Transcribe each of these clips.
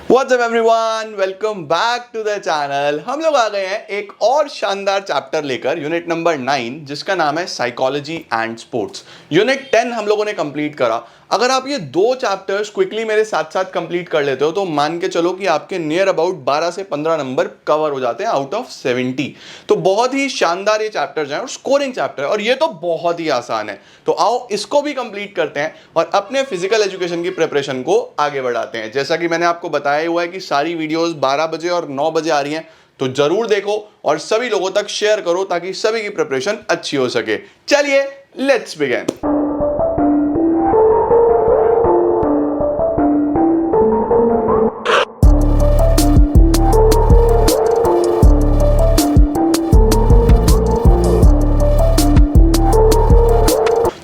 What's up everyone? Welcome back to the channel। हम लोग आ गए हैं एक और शानदार चैप्टर लेकर, यूनिट नंबर 9 जिसका नाम है साइकोलॉजी एंड स्पोर्ट्स। यूनिट 10 हम लोगों ने कंप्लीट करा। अगर आप ये दो चैप्टर्स क्विकली मेरे साथ साथ कंप्लीट कर लेते हो तो मान के चलो कि आपके नियर अबाउट 12 से 15 नंबर कवर हो जाते हैं आउट ऑफ 70। तो बहुत ही शानदार ये चैप्टर्स हैं और स्कोरिंग चैप्टर है और ये तो बहुत ही आसान है। तो आओ इसको भी कंप्लीट करते हैं और अपने फिजिकल एजुकेशन की प्रिपरेशन को आगे बढ़ाते हैं। जैसा कि मैंने आपको बताया हुआ है कि सारी वीडियोस 12 बजे और 9 बजे आ रही हैं, तो जरूर देखो और सभी लोगों तक शेयर करो ताकि सभी की प्रिपरेशन अच्छी हो सके। चलिए लेट्स बिगिन।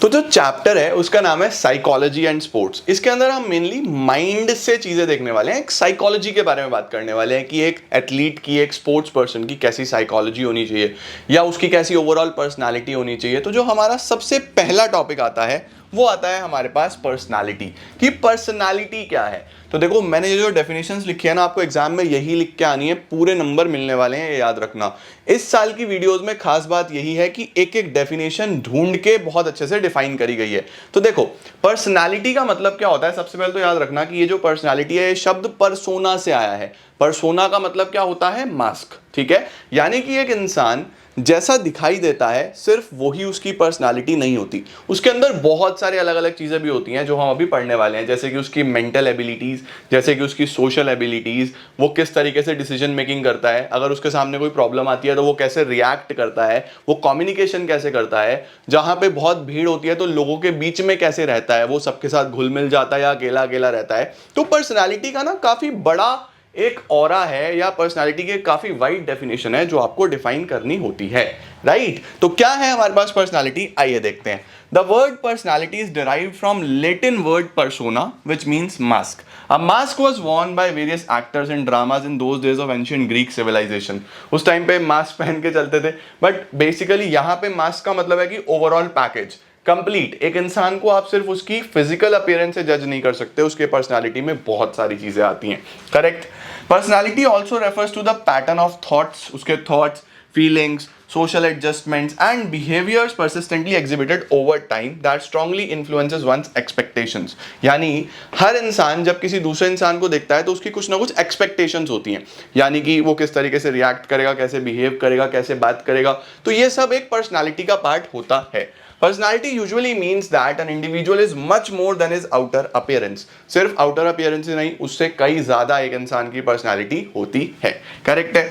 तो जो चैप्टर है उसका नाम है साइकोलॉजी एंड स्पोर्ट्स। इसके अंदर हम मेनली माइंड से चीजें देखने वाले हैं, एक साइकोलॉजी के बारे में बात करने वाले हैं कि एक एथलीट की, एक स्पोर्ट्स पर्सन की कैसी साइकोलॉजी होनी चाहिए या उसकी कैसी ओवरऑल पर्सनालिटी होनी चाहिए। तो जो हमारा सबसे पहला टॉपिक आता है वो आता है हमारे पास पर्सनालिटी, कि पर्सनालिटी क्या है। तो देखो मैंने ये जो डेफिनेशंस लिखी है ना, आपको एग्जाम में यही लिख के आनी है, पूरे नंबर मिलने वाले हैं, ये याद रखना। इस साल की वीडियोस में खास बात यही है कि एक एक डेफिनेशन ढूंढ के बहुत अच्छे से डिफाइन करी गई है। तो देखो पर्सनालिटी का मतलब क्या होता है, सबसे पहले तो याद रखना कि ये जो पर्सनालिटी है ये शब्द परसोना से आया है। परसोना का मतलब क्या होता है, मास्क। ठीक है, यानी कि एक इंसान जैसा दिखाई देता है सिर्फ वही उसकी पर्सनालिटी नहीं होती, उसके अंदर बहुत सारे अलग अलग चीज़ें भी होती हैं जो हम अभी पढ़ने वाले हैं। जैसे कि उसकी मेंटल एबिलिटीज़, जैसे कि उसकी सोशल एबिलिटीज़, वो किस तरीके से डिसीजन मेकिंग करता है, अगर उसके सामने कोई प्रॉब्लम आती है तो वो कैसे रिएक्ट करता है, वो कम्युनिकेशन कैसे करता है, जहाँ पे बहुत भीड़ होती है तो लोगों के बीच में कैसे रहता है, वो सबके साथ घुल मिल जाता है या अकेला अकेला रहता है। तो पर्सनैलिटी का ना काफ़ी बड़ा एक ऑरा है या पर्सनालिटी के काफी वाइड डेफिनेशन है जो आपको डिफाइन करनी होती है, राइट। तो क्या है हमारे पास पर्सनालिटी, आइए देखते हैं। The word personality is derived from Latin word persona which means mask. A mask was worn by various actors in dramas in those days of ancient Greek civilization. उस टाइम पे mask पहन के चलते थे, but basically यहाँ पे mask का मतलब है कि ओवरऑल पैकेज कंप्लीट। एक इंसान को आप सिर्फ उसकी फिजिकल अपीयरेंस से जज नहीं कर सकते, उसके पर्सनालिटी में बहुत सारी चीजें आती हैं, correct. Personality also refers to the pattern of thoughts, उसके thoughts, feelings, social adjustments and behaviors persistently exhibited over time that strongly influences one's expectations। यानी हर इंसान जब किसी दूसरे इंसान को देखता है तो उसकी कुछ ना कुछ एक्सपेक्टेशंस होती हैं, यानी कि वो किस तरीके से रिएक्ट करेगा, कैसे बिहेव करेगा, कैसे बात करेगा। तो ये सब एक पर्सनालिटी का पार्ट होता है। Personality usually means that an individual is much more than his outer appearance। सिर्फ outer appearance ही नहीं, उससे कई ज्यादा एक इंसान की पर्सनालिटी होती है, करेक्ट है।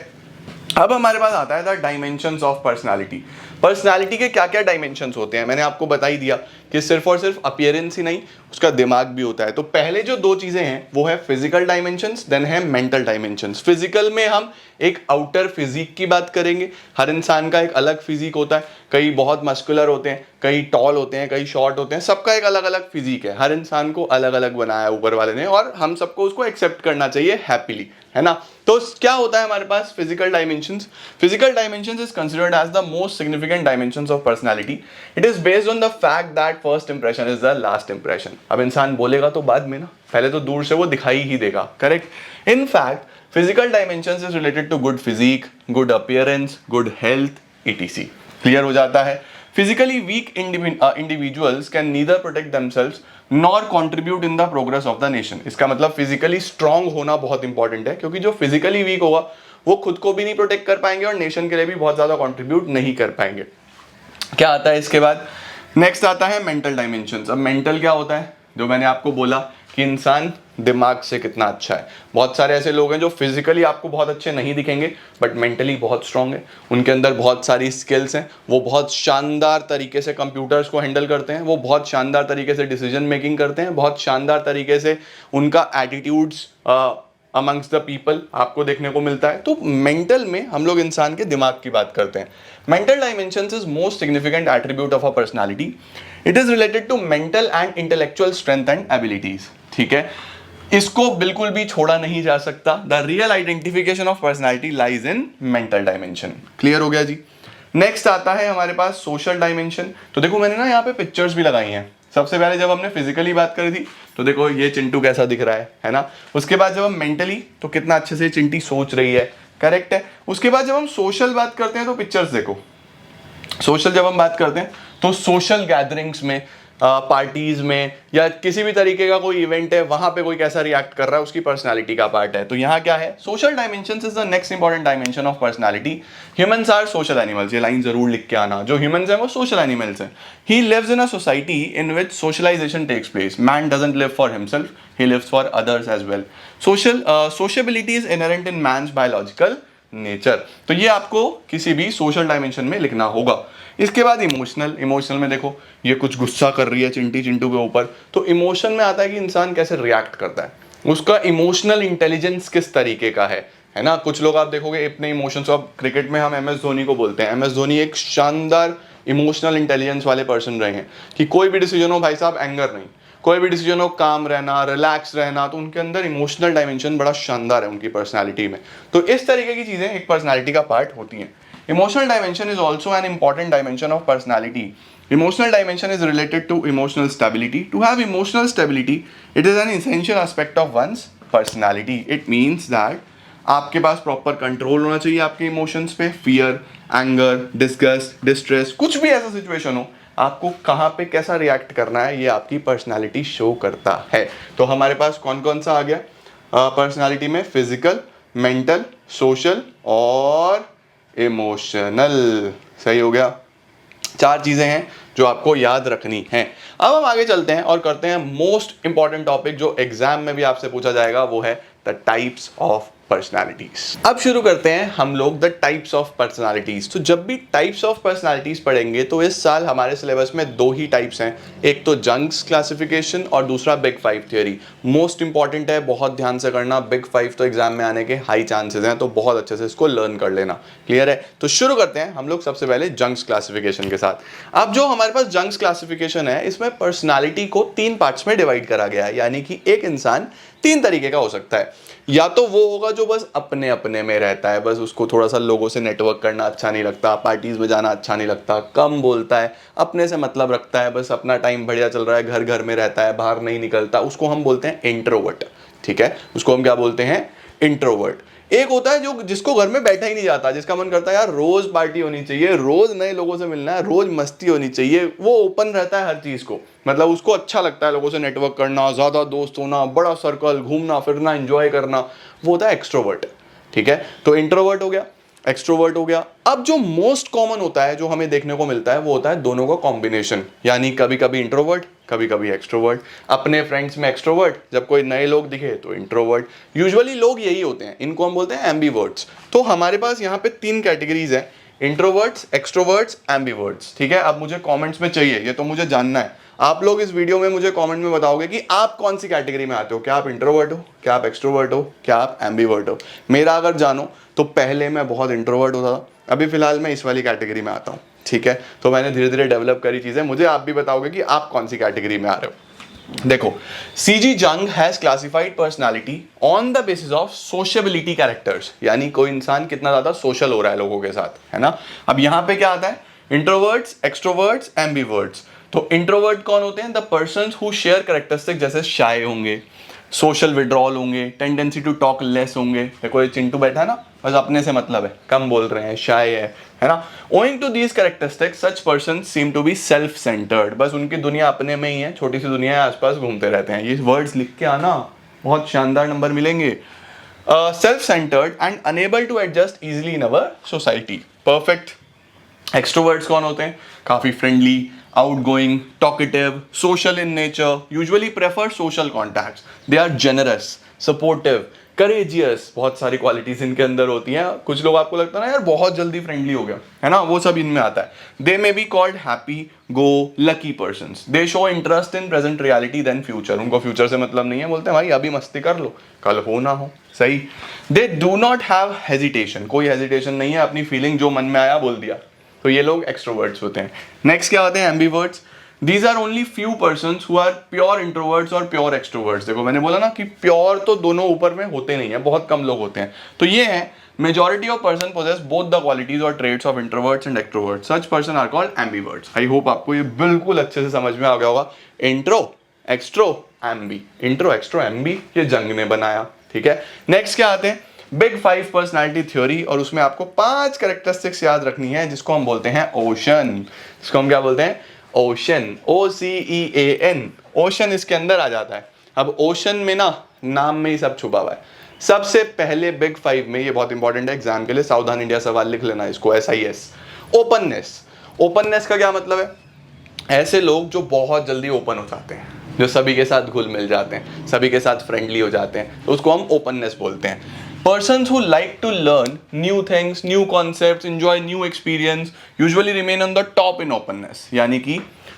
अब हमारे पास आता है the dimensions of personality. Personality के क्या क्या डायमेंशंस होते हैं, मैंने आपको बता ही दिया कि सिर्फ और सिर्फ अपीयरेंस ही नहीं, उसका दिमाग भी होता है। तो पहले जो दो चीजें हैं वो है फिजिकल डायमेंशंस, देन है मेंटल डायमेंशंस। फिजिकल में हम एक आउटर फिजिक की बात करेंगे। हर इंसान का एक अलग फिजिक होता है, कई बहुत मस्कुलर होते हैं, कई टॉल होते हैं, कई शॉर्ट होते हैं, सबका एक अलग अलग फिजिक है। हर इंसान को अलग अलग बनाया ऊपर वाले ने और हम सबको उसको एक्सेप्ट करना चाहिए हैप्पीली, है ना। तो क्या होता है हमारे पास physical dimensions. Physical dimensions is considered as the most significant dimensions of personality. It is based on the fact that first impression is the last impression. अब इंसान बोलेगा तो बाद में ना, पहले तो दूर से वो दिखाई ही देगा, correct. In fact physical dimensions is related to good physique, good appearance, good health, etc। Clear हो जाता है। Physically weak individuals can neither protect themselves nor contribute in the progress of the nation. इसका मतलब physically strong होना बहुत important है, क्योंकि जो फिजिकली वीक होगा वो खुद को भी नहीं प्रोटेक्ट कर पाएंगे और नेशन के लिए भी बहुत ज्यादा कंट्रीब्यूट नहीं कर पाएंगे। क्या आता है इसके बाद, नेक्स्ट आता है मेंटल डायमेंशंस। अब मेंटल क्या होता है, जो मैंने आपको बोला कि इंसान दिमाग से कितना अच्छा है। बहुत सारे ऐसे लोग हैं जो फिजिकली आपको बहुत अच्छे नहीं दिखेंगे बट मेंटली बहुत स्ट्रांग है, उनके अंदर बहुत सारी स्किल्स हैं, वो बहुत शानदार तरीके से कंप्यूटर्स को हैंडल करते हैं, वो बहुत शानदार तरीके से डिसीजन मेकिंग करते हैं, बहुत शानदार तरीके से उनका एटीट्यूड्स अमंग्स द पीपल आपको देखने को मिलता है। तो मेंटल में हम लोग इंसान के दिमाग की बात करते हैं। Mental dimensions is most significant attribute of a personality. It is related to mental and intellectual strength and abilities. ठीक है, इसको बिल्कुल भी छोड़ा नहीं जा सकता। The real identification of personality lies in mental dimension. Clear हो गया जी। नेक्स्ट आता है हमारे पास सोशल डायमेंशन। तो देखो मैंने ना यहाँ पे पिक्चर्स भी लगाई हैं, सबसे पहले जब हमने फिजिकली बात करी थी तो देखो ये चिंटू कैसा दिख रहा है ना। उसके बाद जब हम मेंटली तो कितना अच्छे से चिंटी सोच रही है, करेक्ट है। उसके बाद जब हम सोशल बात करते हैं तो पिक्चर्स देखो, सोशल जब हम बात करते हैं तो सोशल गैदरिंग्स में, पार्टीज में या किसी भी तरीके का कोई इवेंट है वहां पे कोई कैसा रिएक्ट कर रहा है उसकी पर्सनालिटी का पार्ट है। तो यहाँ क्या है, social dimensions is the next important dimension of personality. Humans are social animals, ये लाइन जरूर लिख के आना, जो ह्यूमंस हैं वो सोशल एनिमल्स हैं। He lives in a society in which socialization takes place. Man doesn't live for himself, he lives for others as well. Sociability is inherent in man's biological nature. तो ये आपको किसी भी social dimension में लिखना होगा। इसके बाद इमोशनल, इमोशनल में देखो ये कुछ गुस्सा कर रही है चिंटी चिंटू के ऊपर, तो इमोशन में आता है कि इंसान कैसे रिएक्ट करता है, उसका इमोशनल इंटेलिजेंस किस तरीके का है ना। कुछ लोग आप देखोगे अपने इमोशंस, अब क्रिकेट में हम MS धोनी को बोलते हैं, MS धोनी एक शानदार इमोशनल इंटेलिजेंस वाले पर्सन रहे हैं कि कोई भी डिसीजन हो भाई साहब एंगर नहीं, कोई भी डिसीजन हो काम रहना, रिलैक्स रहना, तो उनके अंदर इमोशनल डायमेंशन बड़ा शानदार है उनकी पर्सनालिटी में। तो इस तरीके की चीजें एक पर्सनालिटी का पार्ट होती हैं। Emotional dimension is also an important dimension of personality. Emotional dimension is related to emotional stability. To have emotional stability, it is an essential aspect of one's personality. It means that आपके पास proper control होना चाहिए आपके emotions पे। Fear, anger, disgust, distress, कुछ भी ऐसा situation हो, आपको कहाँ पे कैसा रिएक्ट करना है ये आपकी पर्सनालिटी शो करता है। तो हमारे पास कौन कौन सा आ गया पर्सनालिटी में, फिजिकल, मेंटल, सोशल और इमोशनल। सही हो गया, 4 चीजें हैं जो आपको याद रखनी है। अब हम आगे चलते हैं और करते हैं मोस्ट इंपॉर्टेंट टॉपिक जो एग्जाम में भी आपसे पूछा जाएगा, वो है द टाइप्स ऑफ पर्सनालिटीज। अब शुरू करते हैं हम लोग द टाइप्स ऑफ पर्सनालिटीज। तो जब भी टाइप्स ऑफ पर्सनालिटीज पढ़ेंगे तो इस साल हमारे सिलेबस में 2 ही टाइप्स हैं, एक तो जंग्स क्लासिफिकेशन और दूसरा बिग 5 थ्योरी। मोस्ट इंपॉर्टेंट है, बहुत ध्यान से करना, बिग 5 तो एग्जाम में आने के हाई चांसेस हैं, तो बहुत अच्छे से इसको लर्न कर लेना। क्लियर है? तो शुरू करते हैं हम लोग सबसे पहले जंग्स क्लासिफिकेशन के साथ। अब जो हमारे पास जंग्स क्लासिफिकेशन है इसमें पर्सनालिटी को 3 पार्ट्स में डिवाइड करा गया है, यानी कि एक इंसान 3 तरीके का हो सकता है। या तो वो होगा जो बस अपने अपने में रहता है, बस उसको थोड़ा सा लोगों से नेटवर्क करना अच्छा नहीं लगता, पार्टीज में जाना अच्छा नहीं लगता, कम बोलता है, अपने से मतलब रखता है, बस अपना टाइम बढ़िया चल रहा है, घर घर में रहता है, बाहर नहीं निकलता, उसको हम बोलते हैं इंट्रोवर्ट। ठीक है, उसको हम क्या बोलते हैं, इंट्रोवर्ट। एक होता है जो जिसको घर में बैठा ही नहीं जाता, जिसका मन करता है यार रोज पार्टी होनी चाहिए, रोज नए लोगों से मिलना है, रोज मस्ती होनी चाहिए, वो ओपन रहता है हर चीज को, मतलब उसको अच्छा लगता है लोगों से नेटवर्क करना, ज्यादा दोस्त होना, बड़ा सर्कल, घूमना फिरना, एंजॉय करना, वो होता है एक्सट्रोवर्ट। ठीक है, तो इंट्रोवर्ट हो गया, एक्सट्रोवर्ट हो गया। अब जो मोस्ट कॉमन होता है जो हमें देखने को मिलता है वो होता है दोनों का कॉम्बिनेशन, यानी कभी कभी इंट्रोवर्ट कभी कभी एक्सट्रोवर्ट। अपने फ्रेंड्स में एक्सट्रोवर्ट, जब कोई नए लोग दिखे तो इंट्रोवर्ट। यूजुअली लोग यही होते हैं, इनको हम बोलते हैं एम्बीवर्ट्स। तो हमारे पास यहाँ पे 3 कैटेगरीज हैं, इंट्रोवर्ट्स, एक्सट्रोवर्ट्स, एम्बीवर्ट्स। ठीक है, अब मुझे कमेंट्स में चाहिए, ये तो मुझे जानना है, आप लोग इस वीडियो में मुझे कमेंट में बताओगे कि आप कौन सी कैटेगरी में आते हो, क्या आप इंट्रोवर्ट हो, क्या आप एक्सट्रोवर्ट हो, क्या आप एम्बीवर्ट हो। मेरा अगर जानो तो पहले मैं बहुत इंट्रोवर्ट होता था, अभी फिलहाल मैं इस वाली कैटेगरी में आता हूँ। ठीक है, तो मैंने धीरे धीरे डेवलप करी चीजें, मुझे आप भी बताओगे कि आप कौन सी कैटेगरी में आ रहे हो। देखो, CG जंग has classified personality on the basis of सोशेबिलिटी characters, यानी कोई इंसान कितना ज्यादा सोशल हो रहा है लोगों के साथ, है ना। अब यहाँ पे क्या आता है, इंट्रोवर्ट्स, एक्सट्रोवर्ट्स, एम्बीवर्ट्स। तो इंट्रोवर्ट कौन होते हैं, the persons who share characteristic, जैसे शाय होंगे, सोशल विड्रॉल होंगे, टेंडेंसी टू टॉक लेस होंगे। देखो ये चिंटू बैठा है ना, बस अपने से मतलब है, कम बोल रहे हैं, शाय है ना। Owing to these characteristics such persons seem to be self centered, बस उनकी दुनिया अपने में ही है, छोटी सी दुनिया है, आसपास घूमते रहते हैं। ये वर्ड्स लिख के आना, बहुत शानदार नंबर मिलेंगे। Self centered and unable to adjust easily in our society. Perfect. Extroverts कौन होते हैं, काफी friendly, outgoing, talkative, social in nature, usually prefer social contacts. They are generous, supportive, courageous, बहुत सारी क्वालिटीज इनके अंदर होती हैं। कुछ लोग आपको लगता है ना यार बहुत जल्दी फ्रेंडली हो गया, है ना, वो सब इनमें आता है। They may be called happy, go, lucky persons. They show interest in present reality than future. उनको फ्यूचर से मतलब नहीं है, बोलते हैं भाई अभी मस्ती कर लो, कल हो ना हो। सही। They do not have hesitation. कोई हेजिटेशन नहीं है, अपनी फीलिंग जो मन में आया बोल दिया। तो ये लोग एक्सट्रोवर्ट्स होते हैं। नेक्स्ट क्या होते हैं, ambiverts. These are only few persons who are pure introverts और प्योर एक्सट्रोवर्ट्स। देखो मैंने बोला ना कि प्योर तो दोनों ऊपर में होते नहीं है, बहुत कम लोग होते हैं। तो ये है majority of person possess both the qualities और traits of introverts and extroverts. Such person are called ambiverts. I hope आपको ये बिल्कुल अच्छे से समझ में आ गया होगा। Intro extero Aamby, intro extero Aamby, ये जंग ने बनाया। ठीक है, नेक्स्ट क्या आते हैं, बिग 5 पर्सनालिटी थ्योरी, और उसमें आपको 5 कैरेक्टरिस्टिक्स याद रखनी है जिसको हम बोलते हैं ओशन। जिसको हम क्या बोलते हैं, ओशन, OCEAN। ओशन इसके अंदर आ जाता है। अब ओशन में ना नाम में ही सब छुपा हुआ है। सबसे पहले बिग 5 में, ये बहुत इंपॉर्टेंट है एग्जाम के लिए, सावधान इंडिया सवाल लिख लेना इसको, SIS। ओपननेस। ओपननेस का क्या मतलब है, ऐसे लोग जो बहुत जल्दी ओपन हो जाते हैं, जो सभी के साथ घुल मिल जाते हैं, सभी के साथ फ्रेंडली हो जाते हैं, तो उसको हम ओपननेस बोलते हैं। Persons who like to learn new things, new concepts, enjoy new experience, usually remain on the top in openness। यानी कि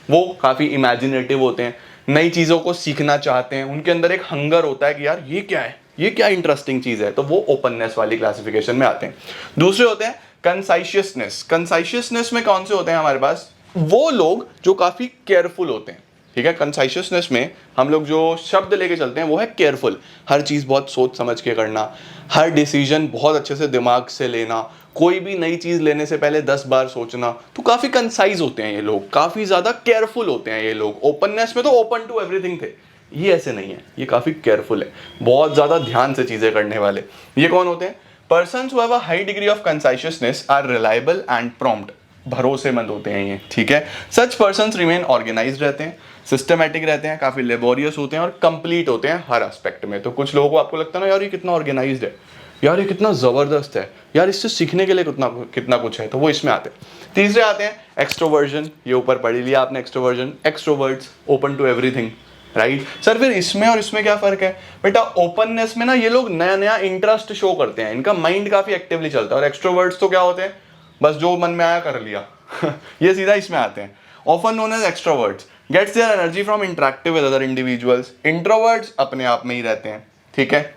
वो काफ़ी इमेजिनेटिव होते हैं, नई चीज़ों को सीखना चाहते हैं, उनके अंदर एक हंगर होता है कि यार ये क्या है, ये क्या इंटरेस्टिंग चीज़ है, तो वो ओपननेस वाली क्लासिफिकेशन में आते हैं। दूसरे होते हैं कंसाइशियसनेस। कंसाइशियसनेस में कौन से होते हैं हमारे पास, वो लोग जो काफ़ी केयरफुल होते हैं। ठीक है, कंसाइशियसनेस में हम लोग जो शब्द लेके चलते हैं वो है केयरफुल। हर चीज़ बहुत सोच समझ के करना, हर डिसीजन बहुत अच्छे से दिमाग से लेना, कोई भी नई चीज़ लेने से पहले 10 बार सोचना, तो काफ़ी कंसाइज होते हैं ये लोग, काफ़ी ज़्यादा केयरफुल होते हैं ये लोग। ओपननेस में तो ओपन टू एवरीथिंग थे, ये ऐसे नहीं है, ये काफ़ी केयरफुल है, बहुत ज़्यादा ध्यान से चीज़ें करने वाले। ये कौन होते हैं, persons who have a high degree of conscientiousness are reliable and prompt. भरोसेमंद होते हैं ये। ठीक है, सच पर्सन्स रिमेन ऑर्गेनाइज्ड रहते हैं, सिस्टमैटिक रहते हैं, काफ़ी लेबोरियस होते हैं और कंप्लीट होते हैं हर एस्पेक्ट में। तो कुछ लोगों को आपको लगता है ना यार ये कितना ऑर्गेनाइज्ड है, यार ये कितना ज़बरदस्त है, यार इससे सीखने के लिए कितना कितना कुछ है, तो वो इसमें आते हैं। तीसरे आते हैं एक्सट्रोवर्जन, ये ऊपर पढ़ लिया आपने extroversion. Extroverts open to everything, right sir. फिर इसमें और इसमें क्या फ़र्क है बेटा, ओपननेस में ना ये लोग नया नया इंटरेस्ट शो करते हैं, इनका माइंड काफ़ी एक्टिवली चलता है, और एक्सट्रोवर्ट्स तो क्या होते हैं, बस जो मन में आया कर लिया ये सीधा इसमें आते हैं। Often known as extroverts gets their energy from interactive with other individuals. Introverts अपने आप में ही रहते हैं। ठीक है,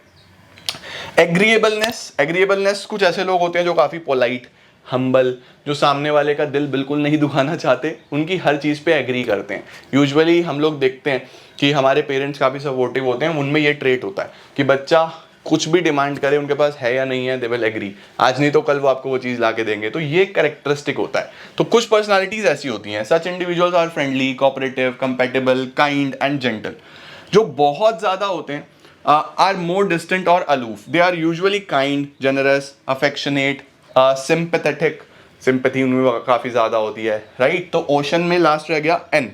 एग्रीएबलनेस। एग्रीएबलनेस कुछ ऐसे लोग होते हैं जो काफ़ी पोलाइट, हम्बल, जो सामने वाले का दिल बिल्कुल नहीं दुखाना चाहते, उनकी हर चीज़ पे एग्री करते हैं। यूजुअली हम लोग देखते हैं कि हमारे पेरेंट्स काफ़ी सपोर्टिव होते हैं, उनमें ये ट्रेट होता है कि बच्चा कुछ भी डिमांड करे, उनके पास है या नहीं है, दे विल एग्री, आज नहीं तो कल वो आपको वो चीज़ ला के देंगे। तो ये कैरेक्टरिस्टिक होता है। तो कुछ पर्सनालिटीज़ ऐसी होती हैं, such individuals are friendly, cooperative, compatible, kind and gentle. जो बहुत ज़्यादा होते हैं आर मोर डिस्टेंट और aloof. They are usually kind, generous, affectionate, sympathetic, sympathy उनमें काफ़ी ज़्यादा होती है, राइट। तो ओशन में लास्ट रह गया N,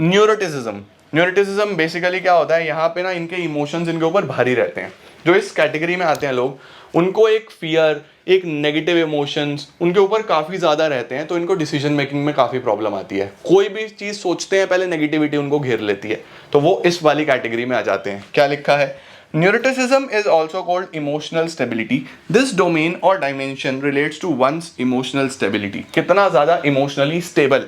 न्यूरोटिसिज्म। न्यूरोटिसिज्म बेसिकली क्या होता है, यहाँ पे ना इनके इमोशंस इनके ऊपर भारी रहते हैं। जो इस कैटेगरी में आते हैं लोग, उनको एक फियर, एक नेगेटिव इमोशंस उनके ऊपर काफ़ी ज़्यादा रहते हैं, तो इनको डिसीजन मेकिंग में काफ़ी प्रॉब्लम आती है। कोई भी चीज़ सोचते हैं पहले नेगेटिविटी उनको घेर लेती है, तो वो इस वाली कैटेगरी में आ जाते हैं। क्या लिखा है, neuroticism is also called emotional stability. This domain or dimension relates to one's emotional stability. कितना ज़्यादा emotionally stable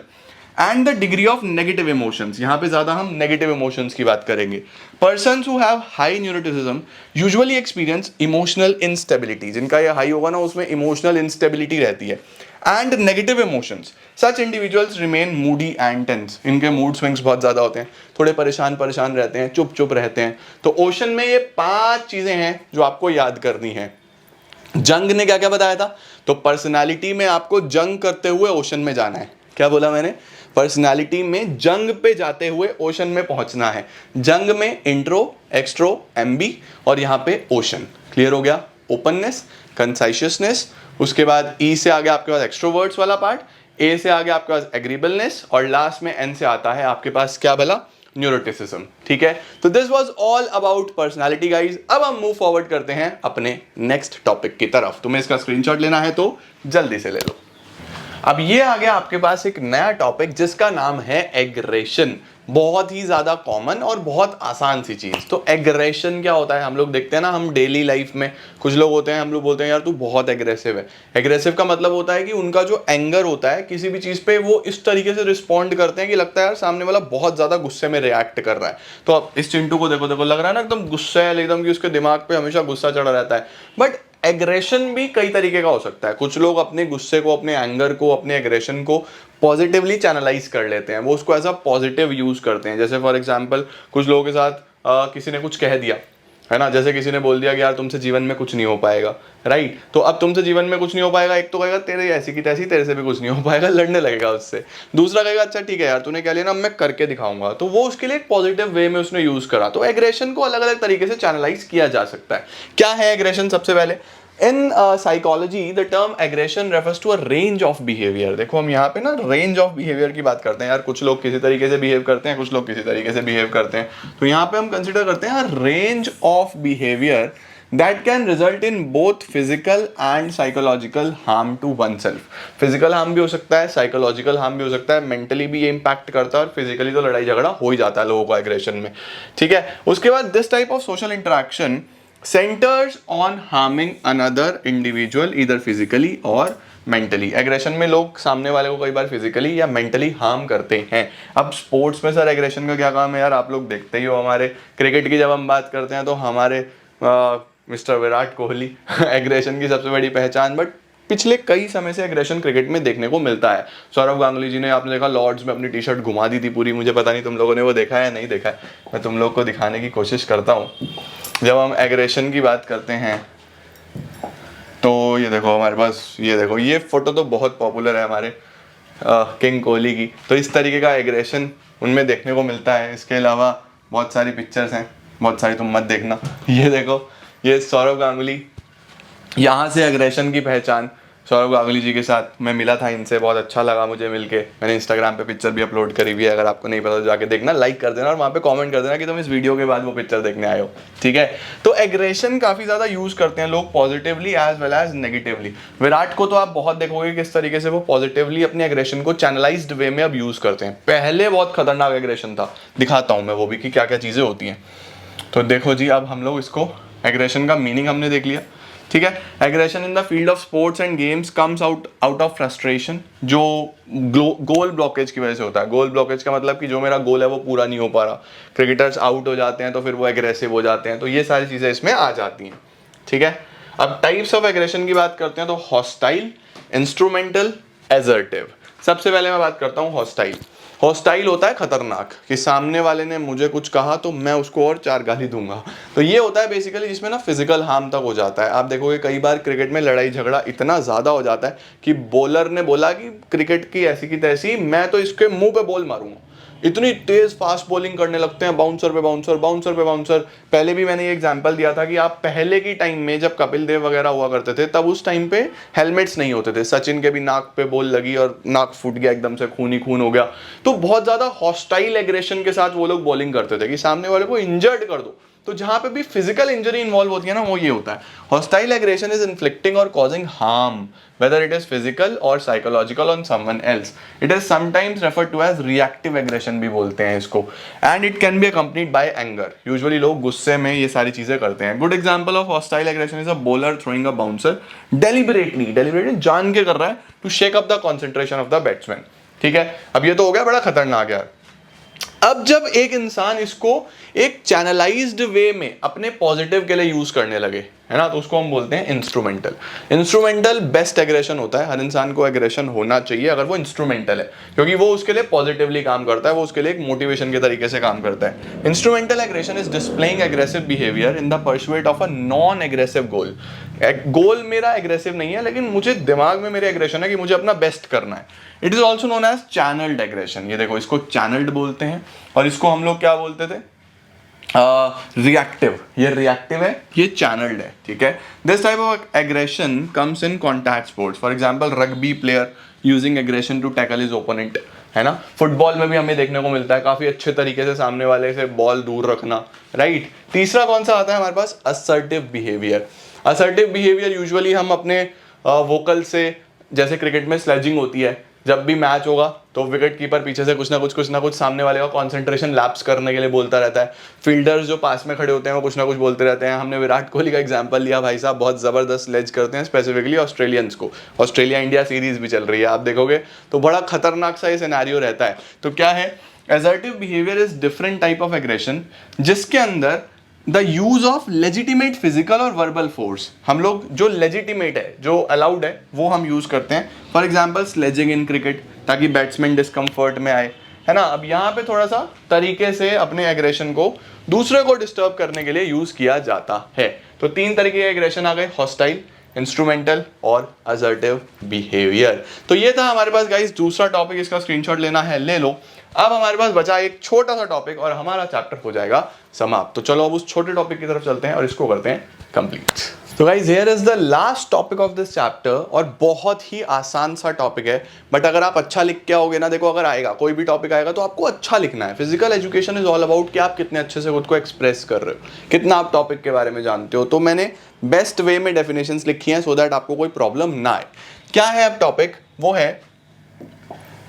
and the degree of negative emotions. यहाँ पे ज़्यादा हम negative emotions की बात करेंगे। Persons who have high neuroticism usually experience emotional instability. जिनका ये high होगा ना, उसमें emotional instability रहती है। And negative emotions. Such individuals remain moody and tense. इनके mood swings बहुत ज़्यादा होते हैं, थोड़े परेशान रहते हैं, चुप चुप रहते हैं। तो ओशन में ये 5 चीज़ें हैं जो आपको याद करनी है। जंग ने क्या क्या बताया था, तो पर्सनालिटी में आपको जंग करते हुए ओशन में जाना है। क्या बोला मैंने, पर्सनालिटी में जंग पे जाते हुए ओशन में पहुंचना है। जंग में इंट्रो, एक्सट्रो, एम्बी, और यहाँ पे ओशन। क्लियर हो गया, ओपननेस, कंसाइशियसनेस, उसके बाद ई से आगे आपके पास एक्सट्रोवर्ट्स वाला पार्ट, ए से आगे आपके पास एग्रीबलनेस, और लास्ट में एन से आता है आपके पास क्या भला, न्यूरोटिसिज्म। ठीक है, तो this was all about personality guys. अब हम मूव फॉरवर्ड करते हैं अपने नेक्स्ट टॉपिक की तरफ। तुम्हें इसका स्क्रीनशॉट लेना है तो जल्दी से ले लो। अब ये आ गया आपके पास एक नया टॉपिक जिसका नाम है एग्रेशन। बहुत ही ज़्यादा कॉमन और बहुत आसान सी चीज़। तो एग्रेशन क्या होता है, हम लोग देखते हैं ना, हम डेली लाइफ में कुछ लोग होते हैं, हम लोग बोलते हैं यार तू बहुत एग्रेसिव है। एग्रेसिव का मतलब होता है कि उनका जो एंगर होता है किसी भी चीज़ पे, वो इस तरीके से रिस्पॉन्ड करते हैं कि लगता है यार सामने वाला बहुत ज़्यादा गुस्से में रिएक्ट कर रहा है। तो अब इस चिंटू को देखो, लग रहा है ना एकदम गुस्सा है, एकदम कि उसके दिमाग पर हमेशा गुस्सा चढ़ा रहता है। बट एग्रेशन भी कई तरीके का हो सकता है। कुछ लोग अपने गुस्से को, अपने एंगर को, अपने एग्रेशन को पॉजिटिवली चैनलाइज कर लेते हैं, वो उसको एज अ पॉजिटिव यूज करते हैं। जैसे फॉर एग्जांपल कुछ लोगों के साथ किसी ने कुछ कह दिया, है ना, जैसे किसी ने बोल दिया कि यार तुमसे जीवन में कुछ नहीं हो पाएगा, राइट। तो अब तुमसे जीवन में कुछ नहीं हो पाएगा, एक तो कहेगा तेरे ऐसी की तैसी, तेरे से भी कुछ नहीं हो पाएगा, लड़ने लगेगा उससे। दूसरा कहेगा अच्छा ठीक है यार तूने क्या लिया ना, मैं करके दिखाऊंगा। तो वो उसके लिए एक पॉजिटिव वे में उसने यूज करा। तो एग्रेशन को अलग अलग तरीके से चैनलाइज किया जा सकता है। क्या है एग्रेशन? सबसे पहले in psychology the term aggression refers to a range of behaviour. देखो हम यहाँ पे ना रेंज ऑफ बिहेवियर की बात करते हैं यार, कुछ लोग किसी तरीके से बिहेव करते हैं, कुछ लोग किसी तरीके से बिहेव करते हैं। तो यहाँ पे हम कंसिडर करते हैं range of behaviour that can result in both physical and psychological harm to oneself। Physical harm भी हो सकता है, साइकोलॉजिकल हार्म भी हो सकता है, मेंटली भी ये इंपैक्ट करता है, और फिजिकली तो लड़ाई झगड़ा हो ही जाता है लोगों को एग्रेशन में, ठीक है। उसके बाद this type of social interaction centres on harming another individual either physically और मेंटली। एग्रेशन में लोग सामने वाले को कई बार फिजिकली या मेंटली हार्म करते हैं। अब स्पोर्ट्स में सर एग्रेशन का क्या काम है यार, आप लोग देखते ही हो, हमारे क्रिकेट की जब हम बात करते हैं तो हमारे मिस्टर विराट कोहली एग्रेशन की सबसे बड़ी पहचान। बट पिछले कई समय से एग्रेशन क्रिकेट में देखने को मिलता है। सौरव गांगुली जी ने, आपने देखा लॉर्ड्स में अपनी टी शर्ट घुमा दी थी पूरी, मुझे पता नहीं तुम लोगों ने वो देखा है या नहीं देखा है, मैं तुम लोग को दिखाने की कोशिश करता हूँ। जब हम एग्रेशन की बात करते हैं तो ये देखो हमारे पास, ये देखो ये फोटो तो बहुत पॉपुलर है हमारे किंग कोहली की। तो इस तरीके का एग्रेशन उनमें देखने को मिलता है। इसके अलावा बहुत सारी पिक्चर्स हैं, बहुत सारी, तुम मत देखना। ये देखो, ये सौरव गांगुली, यहाँ से एग्रेशन की पहचान। सौरव गांगुली जी के साथ मैं मिला था, इनसे बहुत अच्छा लगा मुझे मिलके। मैंने इंस्टाग्राम पे पिक्चर भी अपलोड करी हुई है, अगर आपको नहीं पता तो जाके देखना, लाइक कर देना और वहाँ पे कमेंट कर देना कि तुम इस वीडियो के बाद वो पिक्चर देखने आए हो, ठीक है। तो एग्रेशन काफ़ी ज़्यादा यूज़ करते हैं लोग, positively as well as negatively. Virat को तो आप बहुत देखोगे किस तरीके से वो पॉजिटिवली अपने एग्रेशन को चैनलाइज्ड वे में अब यूज़ करते हैं। पहले बहुत खतरनाक एग्रेशन था, दिखाता हूँ मैं वो भी कि क्या क्या चीज़ें होती हैं। तो देखो जी, अब हम लोग इसको, एग्रेशन का मीनिंग हमने देख लिया, ठीक है। Aggression in the field of sports and games comes out of frustration, जो गोल ब्लॉकेज की वजह से होता है। गोल ब्लॉकेज का मतलब कि जो मेरा गोल है वो पूरा नहीं हो पा रहा, क्रिकेटर्स आउट हो जाते हैं तो फिर वो एग्रेसिव हो जाते हैं, तो ये सारी चीज़ें इसमें आ जाती हैं, ठीक है। अब टाइप्स ऑफ एग्रेशन की बात करते हैं तो हॉस्टाइल, इंस्ट्रूमेंटल, एजर्टिव। सबसे पहले मैं बात करता हूँ हॉस्टाइल। हॉस्टाइल होता है खतरनाक, कि सामने वाले ने मुझे कुछ कहा तो मैं उसको और 4 गाली दूंगा। तो ये होता है बेसिकली जिसमें ना फिजिकल हार्म तक हो जाता है। आप देखोगे कई बार क्रिकेट में लड़ाई झगड़ा इतना ज़्यादा हो जाता है कि बॉलर ने बोला कि क्रिकेट की ऐसी की तैसी, मैं तो इसके मुंह पे बॉल मारूंगा। इतनी तेज फास्ट बॉलिंग करने लगते हैं, बाउंसर पे बाउंसर, बाउंसर पे बाउंसर। पहले भी मैंने ये एग्जांपल दिया था कि आप पहले की टाइम में जब कपिल देव वगैरह हुआ करते थे, तब उस टाइम पे हेलमेट्स नहीं होते थे। सचिन के भी नाक पे बॉल लगी और नाक फूट गया, एकदम से खून ही खून हो गया। तो बहुत ज़्यादा हॉस्टाइल एग्रेशन के साथ वो लोग बॉलिंग करते थे कि सामने वाले को इंजर्ड कर दो। तो जहां पे भी फिजिकल इंजरी इन्वॉल्व होती है ना, वो ये होता है। हॉस्टाइल एग्रेशन इज इन्फ्लिक्टिंग और causing harm, whether it is physical or psychological on someone else. It is sometimes referred to as reactive aggression भी बोलते हैं इसको, and it can be accompanied by anger. Usually लोग गुस्से में ये सारी चीजें करते हैं। Good example of hostile aggression is a bowler throwing a bouncer deliberately जान के कर रहा है to shake up the concentration of the batsman, ठीक है। अब ये तो हो गया बड़ा खतरनाक यार। अब जब एक इंसान इसको एक चैनलाइज्ड वे में अपने पॉजिटिव के लिए यूज करने लगे, है ना, तो उसको हम बोलते हैं इंस्ट्रूमेंटल। इंस्ट्रूमेंटल बेस्ट एग्रेशन होता है। हर इंसान को एग्रेशन होना चाहिए अगर वो इंस्ट्रूमेंटल है, क्योंकि वो उसके लिए पॉजिटिवली काम करता है, वो उसके लिए एक मोटिवेशन के तरीके से काम करता है। Instrumental aggression is displaying aggressive behaviour in the pursuit of a non aggressive goal. Goal मेरा एग्रेसिव नहीं है, लेकिन मुझे दिमाग में मेरे एग्रेशन है कि मुझे अपना बेस्ट करना है। It is also known as channelled aggression. ये देखो, इसको चैनल्ड बोलते हैं, और इसको हम लोग क्या बोलते थे, रिएक्टिव। ये रिएक्टिव है, ये चैनल्ड है, ठीक है। This type of aggression comes in contact sports. For example rugby player using aggression to tackle his opponent, है ना। फुटबॉल में भी हमें देखने को मिलता है काफी अच्छे तरीके से सामने वाले से बॉल दूर रखना, राइट। तीसरा कौन सा आता है हमारे पास, assertive behaviour. Assertive behaviour usually हम अपने वोकल से, जैसे क्रिकेट में स्लेजिंग होती है, जब भी मैच होगा तो विकेट कीपर पीछे से कुछ ना कुछ सामने वाले का कंसंट्रेशन लैप्स करने के लिए बोलता रहता है। फील्डर्स जो पास में खड़े होते हैं वो कुछ ना कुछ बोलते रहते हैं। हमने विराट कोहली का एग्जांपल लिया, भाई साहब बहुत ज़बरदस्त स्लेज करते हैं, स्पेसिफिकली ऑस्ट्रेलियंस को। ऑस्ट्रेलिया इंडिया सीरीज भी चल रही है, आप देखोगे तो बड़ा खतरनाक सा ये सिनेरियो रहता है। तो क्या है, assertive behaviour is different type of aggression जिसके अंदर the use of legitimate physical और वर्बल फोर्स। हम लोग जो लेजिटिमेट है, जो अलाउड है, वो हम यूज करते हैं। For example sledging in cricket, ताकि बैट्समैन डिस्कम्फर्ट में आए, है ना। अब यहाँ पे थोड़ा सा तरीके से अपने एग्रेशन को दूसरे को डिस्टर्ब करने के लिए यूज किया जाता है। तो 3 तरीके के एग्रेशन आ गए, हॉस्टाइल, इंस्ट्रूमेंटल और असर्टिव बिहेवियर। तो ये था हमारे पास गाइस दूसरा टॉपिक, इसका स्क्रीनशॉट लेना है ले लो। अब हमारे पास बचा एक छोटा सा टॉपिक और हमारा चैप्टर हो जाएगा समाप्त। तो चलो अब उस छोटे टॉपिक की तरफ चलते हैं और इसको करते हैं कंप्लीट। तो guys here is the last topic of this chapter, और बहुत ही आसान सा टॉपिक है, बट अगर आप अच्छा लिख के आओगे ना, देखो अगर आएगा कोई भी टॉपिक आएगा तो आपको अच्छा लिखना है। Physical education is all about कि आप कितने अच्छे से खुद को एक्सप्रेस कर रहे हो, कितना आप टॉपिक के बारे में जानते हो। तो मैंने बेस्ट वे में डेफिनेशंस लिखी हैं सो दैट आपको कोई प्रॉब्लम ना आए। क्या है अब टॉपिक, वो है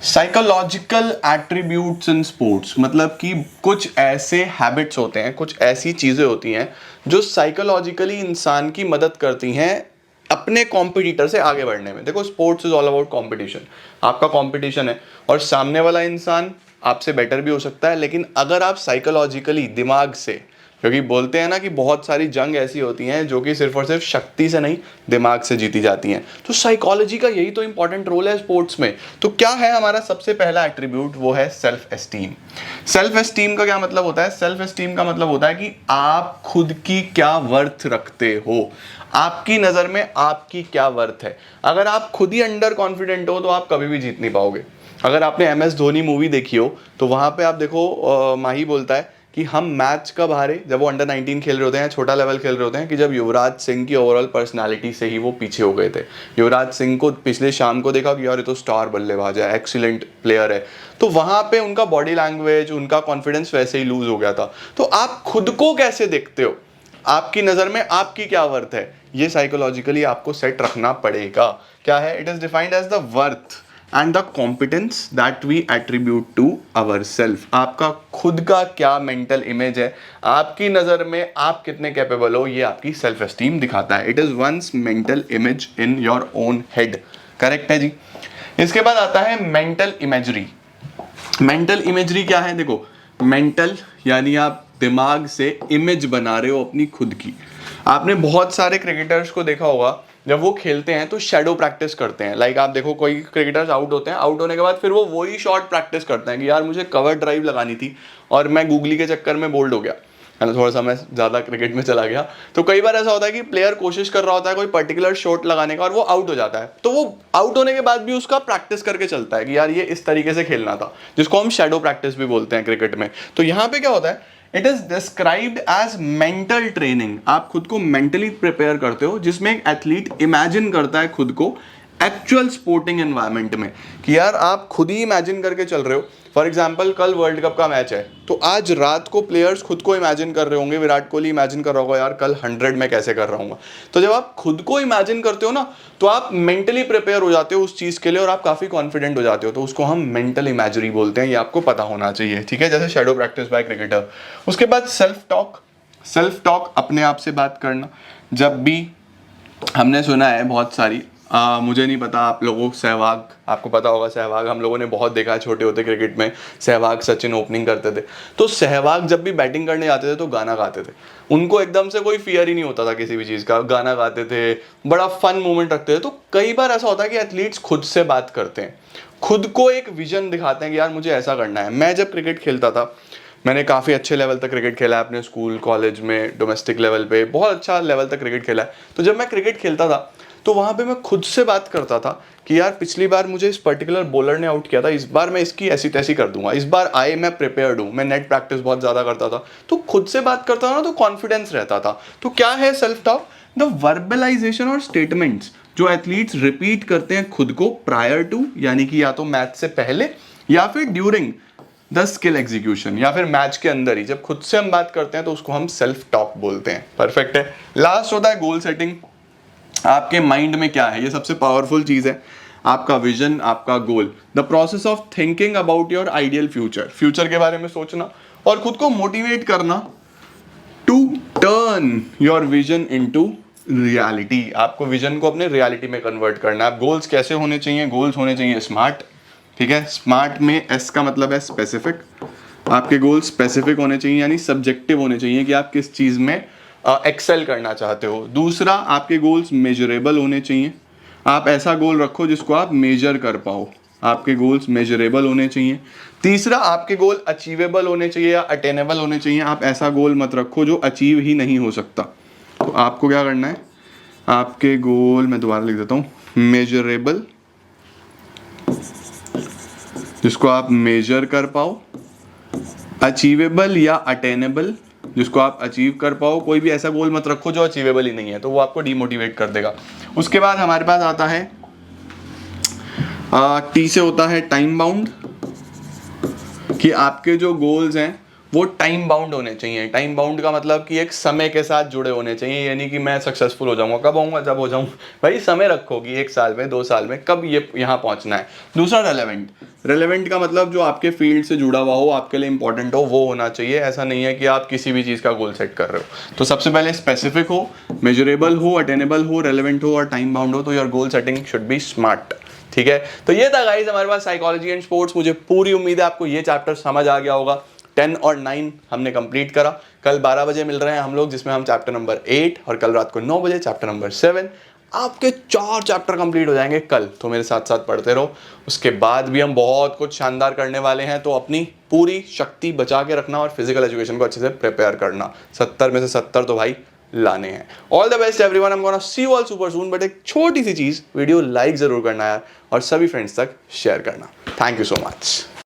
साइकोलॉजिकल एट्रीब्यूट्स इन स्पोर्ट्स। मतलब कि कुछ ऐसे हैबिट्स होते हैं, कुछ ऐसी चीजें होती हैं जो साइकोलॉजिकली इंसान की मदद करती हैं अपने कॉम्पिटिटर से आगे बढ़ने में। देखो sports is all about competition, आपका कॉम्पिटिशन है और सामने वाला इंसान आपसे बेटर भी हो सकता है, लेकिन अगर आप साइकोलॉजिकली दिमाग से, क्योंकि बोलते हैं ना कि बहुत सारी जंग ऐसी होती हैं जो कि सिर्फ और सिर्फ शक्ति से नहीं दिमाग से जीती जाती हैं, तो साइकोलॉजी का यही तो इंपॉर्टेंट रोल है स्पोर्ट्स में। तो क्या है हमारा सबसे पहला एट्रीब्यूट, वो है सेल्फ एस्टीम। सेल्फ एस्टीम का क्या मतलब होता है? सेल्फ एस्टीम का मतलब होता है कि आप खुद की क्या वर्थ रखते हो, आपकी नज़र में आपकी क्या वर्थ है। अगर आप खुद ही अंडर कॉन्फिडेंट हो तो आप कभी भी जीत नहीं पाओगे। अगर आपने MS धोनी मूवी देखी हो तो वहाँ पे आप देखो माही बोलता है कि हम मैच कब हारे, जब वो अंडर 19 खेल रहे होते हैं, छोटा लेवल खेल रहे होते हैं, कि जब युवराज सिंह की ओवरऑल पर्सनालिटी से ही वो पीछे हो गए थे। युवराज सिंह को पिछले शाम को देखा कि यार ये तो स्टार बल्लेबाज है, एक्सीलेंट प्लेयर है, तो वहाँ पे उनका बॉडी लैंग्वेज, उनका कॉन्फिडेंस वैसे ही लूज हो गया था। तो आप खुद को कैसे देखते हो, आपकी नज़र में आपकी क्या वर्थ है, ये साइकोलॉजिकली आपको सेट रखना पड़ेगा। क्या है? It is defined as the worth and the competence that we attribute to our self. आपका खुद का क्या मेंटल इमेज है, आपकी नज़र में आप कितने कैपेबल हो, ये आपकी सेल्फ एस्टीम दिखाता है। It is one's mental image in your own head. Correct है जी। इसके बाद आता है मेंटल इमेजरी। मेंटल इमेजरी क्या है? देखो, मेंटल यानी आप दिमाग से इमेज बना रहे हो अपनी खुद की। आपने बहुत सारे क्रिकेटर्स को देखा होगा, जब वो खेलते हैं तो शैडो प्रैक्टिस करते हैं। लाइक आप देखो कोई क्रिकेटर्स आउट होते हैं, आउट होने के बाद फिर वो वही शॉट प्रैक्टिस करते हैं कि यार मुझे कवर ड्राइव लगानी थी और मैं गूगली के चक्कर में बोल्ड हो गया, है ना, थोड़ा सा मैं ज़्यादा क्रिकेट में चला गया। तो कई बार ऐसा होता है कि प्लेयर कोशिश कर रहा होता है कोई पर्टिकुलर शॉट लगाने का और वो आउट हो जाता है, तो वो आउट होने के बाद भी उसका प्रैक्टिस करके चलता है कि यार ये इस तरीके से खेलना था, जिसको हम शैडो प्रैक्टिस भी बोलते हैं क्रिकेट में। तो यहाँ पे क्या होता है, it is described as mental training. आप खुद को मेंटली प्रिपेयर करते हो, जिसमें एक एथलीट इमेजिन करता है खुद को एक्चुअल स्पोर्टिंग एनवायरनमेंट में, कि यार आप खुद ही इमेजिन करके चल रहे हो। फॉर एग्जाम्पल कल वर्ल्ड कप का मैच है, तो आज रात को प्लेयर्स खुद को इमेजिन कर रहे होंगे, विराट कोहली इमेजिन कर रहा होगा यार कल 100 में कैसे कर रहा हूँ। तो जब आप खुद को इमेजिन करते हो ना, तो आप मेंटली प्रिपेयर हो जाते हो उस चीज़ के लिए और आप काफ़ी कॉन्फिडेंट हो जाते हो। तो उसको हम मेंटल इमेजरी बोलते हैं, ये आपको पता होना चाहिए, ठीक है, जैसे शैडो प्रैक्टिस बाय क्रिकेटर। उसके बाद सेल्फ टॉक। सेल्फ टॉक, अपने आप से बात करना। जब भी हमने सुना है बहुत सारी, मुझे नहीं पता आप लोगों, सहवाग, आपको पता होगा सहवाग, हम लोगों ने बहुत देखा है छोटे होते क्रिकेट में। सहवाग सचिन ओपनिंग करते थे, तो सहवाग जब भी बैटिंग करने जाते थे तो गाना गाते थे। उनको एकदम से कोई फियर ही नहीं होता था किसी भी चीज़ का, गाना गाते थे, बड़ा फन मोमेंट रखते थे। तो कई बार ऐसा होता है कि एथलीट्स खुद से बात करते हैं, खुद को एक विजन दिखाते हैं कि यार मुझे ऐसा करना है। मैं जब क्रिकेट खेलता था, मैंने काफ़ी अच्छे लेवल तक क्रिकेट खेला है अपने स्कूल कॉलेज में, डोमेस्टिक लेवल पे बहुत अच्छा लेवल तक क्रिकेट खेला है। तो जब मैं क्रिकेट खेलता था तो वहाँ पे मैं खुद से बात करता था कि यार पिछली बार मुझे इस पर्टिकुलर बॉलर ने आउट किया था, इस बार मैं इसकी ऐसी तैसी कर दूंगा, इस बार आए मैं प्रिपेयर्ड हूँ। मैं नेट प्रैक्टिस बहुत ज़्यादा करता था, तो खुद से बात करता था ना, तो कॉन्फिडेंस रहता था। तो क्या है सेल्फ टॉक? द वर्बलाइजेशन और स्टेटमेंट्स जो एथलीट्स रिपीट करते हैं खुद को प्रायर टू, यानी कि या तो मैच से पहले या फिर ड्यूरिंग द स्किल एग्जीक्यूशन, या फिर मैच के अंदर ही जब खुद से हम बात करते हैं तो उसको हम सेल्फ टॉक बोलते हैं। परफेक्ट है। लास्ट होता है गोल सेटिंग। आपके माइंड में क्या है, ये सबसे पावरफुल चीज है। आपका विजन, आपका goal, the process of thinking about your ideal future, future के बारे में सोचना और खुद को मोटिवेट करना to turn your vision into reality. आपको विजन को अपने रियलिटी में कन्वर्ट करना है। गोल्स कैसे होने चाहिए? गोल्स होने चाहिए स्मार्ट, ठीक है। स्मार्ट में एस का मतलब है स्पेसिफिक, आपके गोल स्पेसिफिक होने चाहिए, यानी सब्जेक्टिव होने चाहिए कि आप किस चीज़ में एक्सेल करना चाहते हो। दूसरा, आपके गोल्स मेजरेबल होने चाहिए। आप ऐसा गोल रखो जिसको आप मेजर कर पाओ, आपके गोल्स मेजरेबल होने चाहिए। तीसरा, आपके गोल अचीवेबल होने चाहिए या अटेनेबल होने चाहिए। आप ऐसा गोल मत रखो जो अचीव ही नहीं हो सकता। तो आपको क्या करना है, आपके गोल, मैं दोबारा लिख देता हूँ, मेजरेबल, जिसको आप मेजर कर पाओ, अचीवेबल या अटेनेबल, जिसको आप अचीव कर पाओ। कोई भी ऐसा गोल मत रखो जो अचीवेबल ही नहीं है, तो वो आपको डिमोटिवेट कर देगा। उसके बाद हमारे पास आता है टी से होता है टाइम बाउंड, कि आपके जो गोल्स हैं वो टाइम बाउंड होने चाहिए। टाइम बाउंड का मतलब कि एक समय के साथ जुड़े होने चाहिए, यानी कि मैं सक्सेसफुल हो जाऊंगा, कब होऊंगा, जब हो जाऊं। भाई समय रखो कि 1 साल में, 2 साल में, कब ये यहाँ पहुंचना है। दूसरा, रेलेवेंट। रेलेवेंट का मतलब जो आपके फील्ड से जुड़ा हुआ हो, आपके लिए इंपॉर्टेंट हो, वो होना चाहिए। ऐसा नहीं है कि आप किसी भी चीज़ का गोल सेट कर रहे हो। तो सबसे पहले स्पेसिफिक हो, मेजरेबल हो, अटेनेबल हो, रेलेवेंट हो और टाइम बाउंड हो। तो your goal setting should be smart. ठीक है, तो ये था गाइस हमारे पास साइकोलॉजी एंड स्पोर्ट्स। मुझे पूरी उम्मीद है आपको ये चैप्टर समझ आ गया होगा। 10 और 9 हमने कंप्लीट करा। कल 12 बजे मिल रहे हैं हम लोग, जिसमें हम चैप्टर नंबर 8, और कल रात को 9 बजे चैप्टर नंबर 7। आपके 4 चैप्टर कंप्लीट हो जाएंगे कल, तो मेरे साथ साथ पढ़ते रहो। उसके बाद भी हम बहुत कुछ शानदार करने वाले हैं, तो अपनी पूरी शक्ति बचा के रखना और फिजिकल एजुकेशन को अच्छे से प्रिपेयर करना। 70 में से 70 तो भाई लाने हैं। All the best everyone, I am gonna see you all super soon. But एक छोटी सी चीज, वीडियो लाइक जरूर करना यार, और सभी फ्रेंड्स तक शेयर करना। Thank you so much.